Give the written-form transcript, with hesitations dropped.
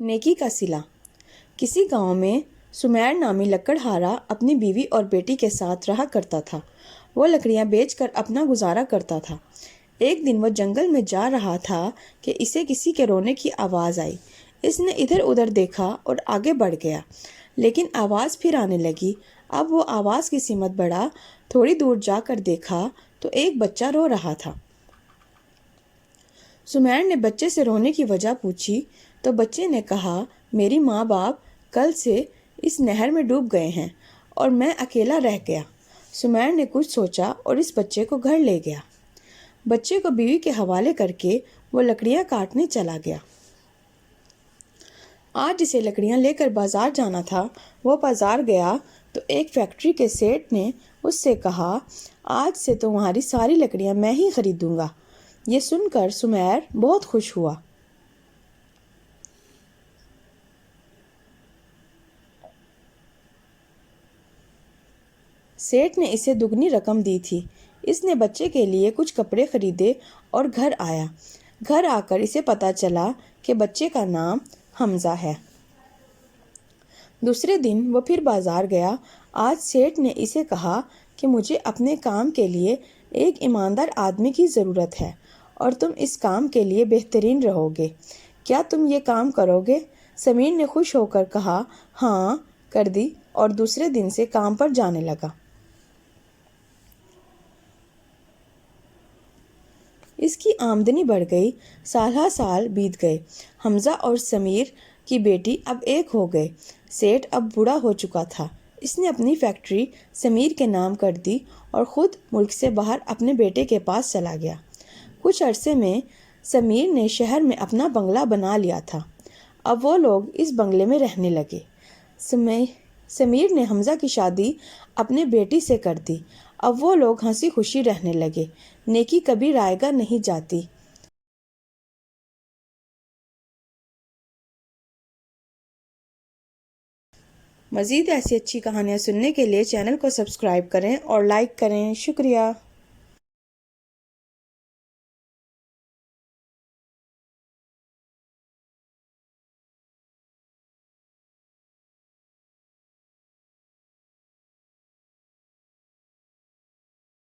نیکی کا صلہ۔ کسی گاؤں میں سمیر نامی لکڑہارا اپنی بیوی اور بیٹی کے ساتھ رہا کرتا تھا۔ وہ لکڑیاں بیچ کر اپنا گزارا کرتا تھا۔ ایک دن وہ جنگل میں جا رہا تھا کہ اسے کسی کے رونے کی آواز آئی۔ اس نے ادھر ادھر دیکھا اور آگے بڑھ گیا، لیکن آواز پھر آنے لگی۔ اب وہ آواز کی سمت بڑھا، تھوڑی دور جا کر دیکھا تو ایک بچہ رو رہا تھا۔ سمیر نے بچے سے رونے کی وجہ پوچھی تو بچے نے کہا، میری ماں باپ کل سے اس نہر میں ڈوب گئے ہیں اور میں اکیلا رہ گیا۔ سمیر نے کچھ سوچا اور اس بچے کو گھر لے گیا۔ بچے کو بیوی کے حوالے کر کے وہ لکڑیاں کاٹنے چلا گیا۔ آج اسے لکڑیاں لے کر بازار جانا تھا۔ وہ بازار گیا تو ایک فیکٹری کے سیٹھ نے اس سے کہا، آج سے تمہاری ساری لکڑیاں میں ہی خریدوں گا۔ یہ سن کر سمیر بہت خوش ہوا۔ سیٹھ نے اسے دگنی رقم دی تھی۔ اس نے بچے کے لیے کچھ کپڑے خریدے اور گھر آیا۔ گھر آ کر اسے پتہ چلا کہ بچے کا نام حمزہ ہے۔ دوسرے دن وہ پھر بازار گیا۔ آج سیٹھ نے اسے کہا کہ مجھے اپنے کام کے لیے ایک ایماندار آدمی کی ضرورت ہے اور تم اس کام کے لیے بہترین رہو گے۔ کیا تم یہ کام کرو گے؟ سمیر نے خوش ہو کر کہا، ہاں کر دی، اور دوسرے دن سے کام پر جانے لگا۔ اس کی آمدنی بڑھ گئی۔ سال ہا سال بیت گئے۔ حمزہ اور سمیر کی بیٹی اب ایک ہو گئے۔ سیٹھ اب بوڑھا ہو چکا تھا۔ اس نے اپنی فیکٹری سمیر کے نام کر دی اور خود ملک سے باہر اپنے بیٹے کے پاس چلا گیا۔ کچھ عرصے میں سمیر نے شہر میں اپنا بنگلہ بنا لیا تھا۔ اب وہ لوگ اس بنگلے میں رہنے لگے۔ سمیر نے حمزہ کی شادی اپنے بیٹی سے کر دی۔ اب وہ لوگ ہنسی خوشی رہنے لگے۔ نیکی کبھی رائیگاں نہیں جاتی۔ مزید ایسی اچھی کہانیاں سننے کے لیے چینل کو سبسکرائب کریں اور لائک کریں۔ شکریہ۔